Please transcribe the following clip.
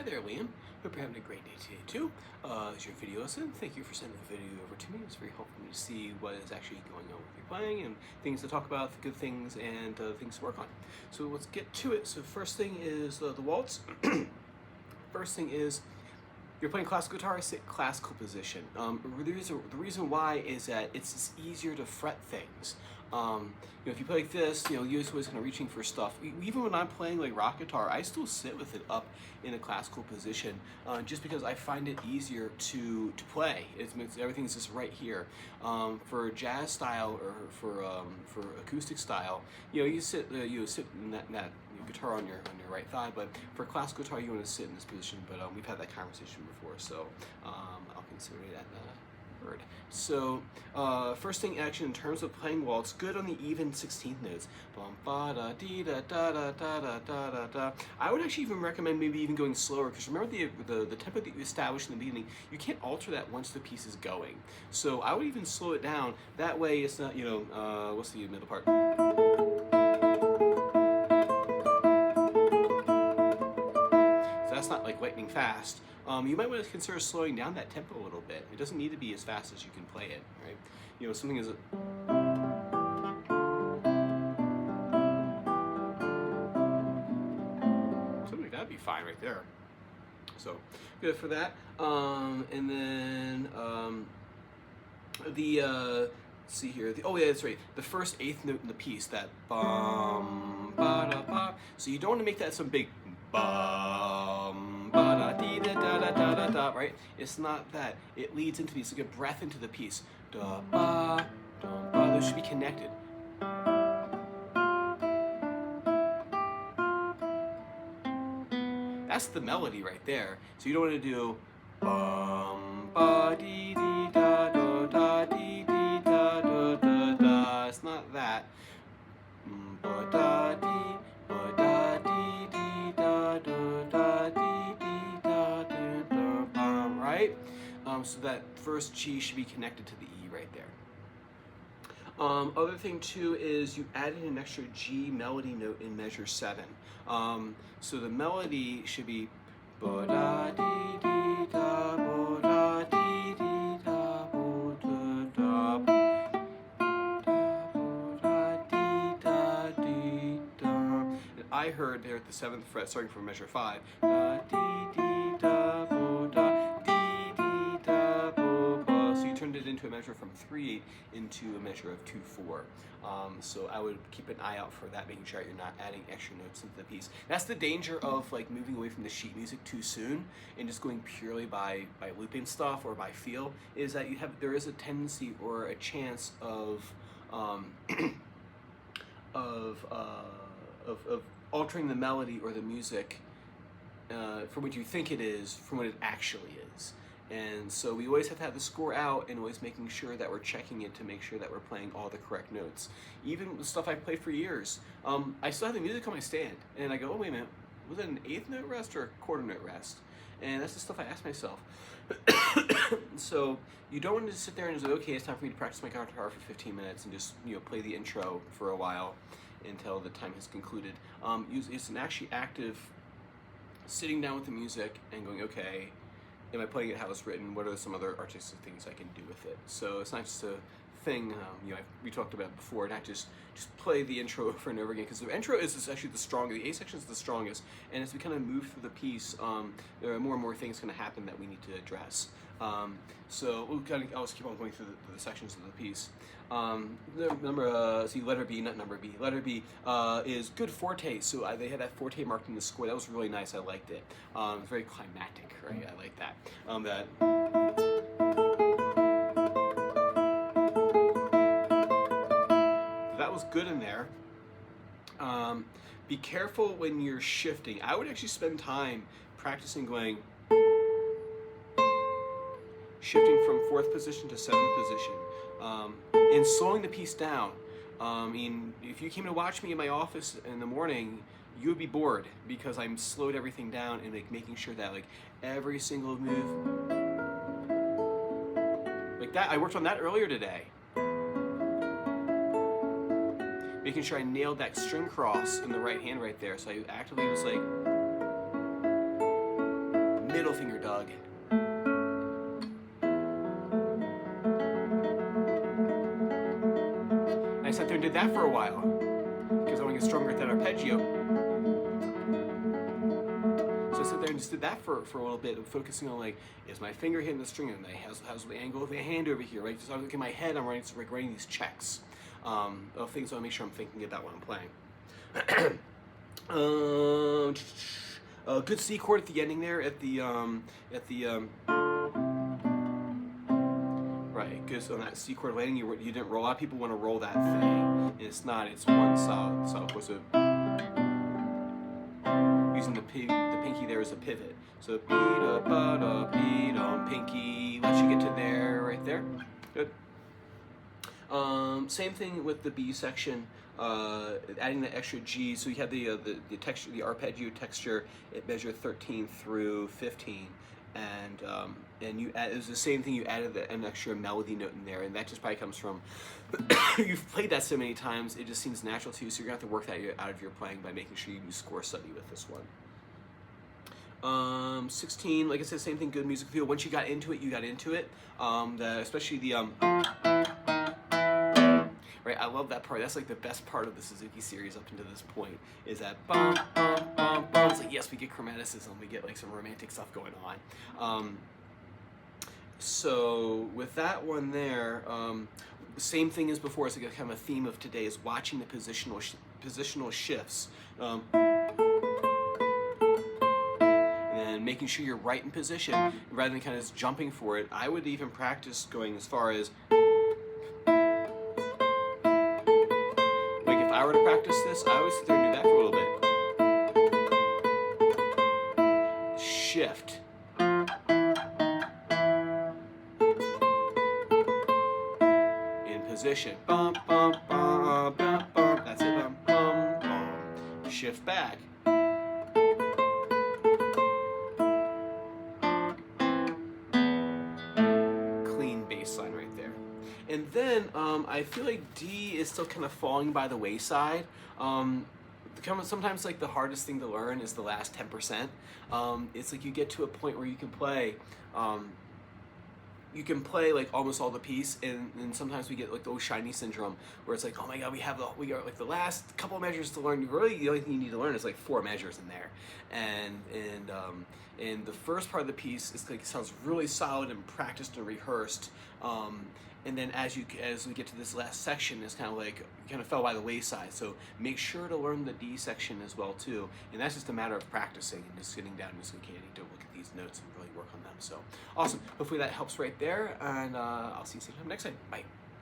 Hi there, Liam. Hope you're having a great day today too. As your video lesson, thank you for sending the video over to me. It's very helpful for me to see what is actually going on with your playing and things to talk about, the good things and things to work on. So let's get to it. So first thing is the waltz. First thing is you're playing classical guitar, sit classical position. The reason why is that it's just easier to fret things. If you play like this, you're always kind of reaching for stuff. Even when I'm playing like rock guitar, I still sit with it up in a classical position, just because I find it easier to play. Everything's just right here. For jazz style or for acoustic style, you sit in that guitar on your right thigh, but for classical guitar you want to sit in this position. But we've had that conversation before, so I'll consider that word. So first thing, actually, in terms of playing waltz, good on the even 16th notes. I would actually even recommend maybe even going slower, because remember the tempo that you established in the beginning, you can't alter that once the piece is going. So I would even slow it down. That way it's not, what's the middle part? That's not like lightning fast. You might want to consider slowing down that tempo a little bit. It doesn't need to be as fast as you can play it, right? Something is something like that'd be fine right there. So good for that. And then let's see here. Oh yeah, that's right. The first eighth note in the piece, that bum ba da ba. So you don't want to make that some big bum ba da dee da da da da da da, right? It's not that. It leads into the piece. Like a breath into the piece. Da ba da ba. Those should be connected. That's the melody right there. So you don't want to do bum ba dee dee da da da dee dee da da da da. It's not that. Ba da dee ba da dee dee da da da dee dee da da da. Right? So that first G should be connected to the E right there. Other thing too is you added an extra G melody note in measure 7. So the melody should be ba da dee dee da ba da dee dee da ba da da. And I heard there at the 7th fret, starting from measure 5. Da dee dee da ba da dee dee da ba ba. So you turned it into a measure from 3/8 into a measure of 2/4. So I would keep an eye out for that, making sure you're not adding extra notes into the piece. That's the danger of like moving away from the sheet music too soon and just going purely by looping stuff or by feel, is that there is a tendency or a chance of altering the melody or the music from what you think it is from what it actually is. And so we always have to have the score out and always making sure that we're checking it to make sure that we're playing all the correct notes. Even with stuff I've played for years, I still have the music on my stand, and I go, oh wait a minute, was it an 8th note rest or a quarter note rest? And that's the stuff I ask myself. So you don't want to just sit there and just say, okay, it's time for me to practice my guitar for 15 minutes and just play the intro for a while until the time has concluded. It's an actually active sitting down with the music and going, okay, am I playing it how it's written? What are some other artistic things I can do with it? So it's not just a thing we talked about before, not just play the intro over and over again, because the intro is actually the strongest. The A section is the strongest, and as we kind of move through the piece, there are more and more things going to happen that we need to address. So we'll kind of always keep on going through the sections of the piece. See, letter B, not number B. Letter B is good forte. So they had that forte marked in the score. That was really nice. I liked it. It's very climactic, right? I like that. That was good in there. Be careful when you're shifting. I would actually spend time practicing going, shifting from 4th position to 7th position, and slowing the piece down. If you came to watch me in my office in the morning, you would be bored because I'm slowed everything down and making sure that every single move, like that. I worked on that earlier today. Making sure I nailed that string cross in the right hand right there. So I actively was like, middle finger, Doug. And I sat there and did that for a while because I want to get stronger at that arpeggio. So I sat there and just did that for a little bit, focusing on like, is my finger hitting the string, and how's the angle of the hand over here, right? So I look in my head, I'm writing these checks of things I want to make sure I'm thinking about when I'm playing. A good C chord at the ending there, right, because on that C chord landing, you didn't roll. A lot of people want to roll that thing, and it's not. It's one solid chord. So using the pinky there as a pivot. So pinky lets you get to there, right there. Good. Same thing with the B section, adding the extra G. So you have the texture, the arpeggio texture. It measured 13 through 15, and you add, it was the same thing. You added an extra melody note in there, and that just probably comes from you've played that so many times. It just seems natural to you. So you're gonna have to work that out of your playing by making sure you do score study with this one. 16, like I said, same thing. Good musical feel. Once you got into it, you got into it. Especially the right, I love that part. That's like the best part of the Suzuki series up until this point, is that bum, bum, bum, bum. It's like, yes, we get chromaticism, we get like some romantic stuff going on. So with that one there, same thing as before. It's like kind of a theme of today is watching the positional shifts. And making sure you're right in position rather than kind of just jumping for it. I would even practice going as far as, if I were to practice this, I would sit there and do that for a little bit. Shift. In position. Bum, bum, bum, bum, bum. That's it. Bum, bum, bum. Shift back. Clean bass line right there. And then I feel like D is still kind of falling by the wayside. Sometimes like the hardest thing to learn is the last 10%. It's like you get to a point where you can play like almost all the piece, and sometimes we get like the shiny syndrome where it's like, oh my god, we got like the last couple of measures to learn. Really, the only thing you need to learn is like 4 measures in there, and the first part of the piece is like, sounds really solid and practiced and rehearsed. And then as we get to this last section, it's kind of fell by the wayside. So make sure to learn the D section as well too. And that's just a matter of practicing and just sitting down and just looking to look at these notes and really work on them. So awesome. Hopefully that helps right there. And I'll see you next time. Bye.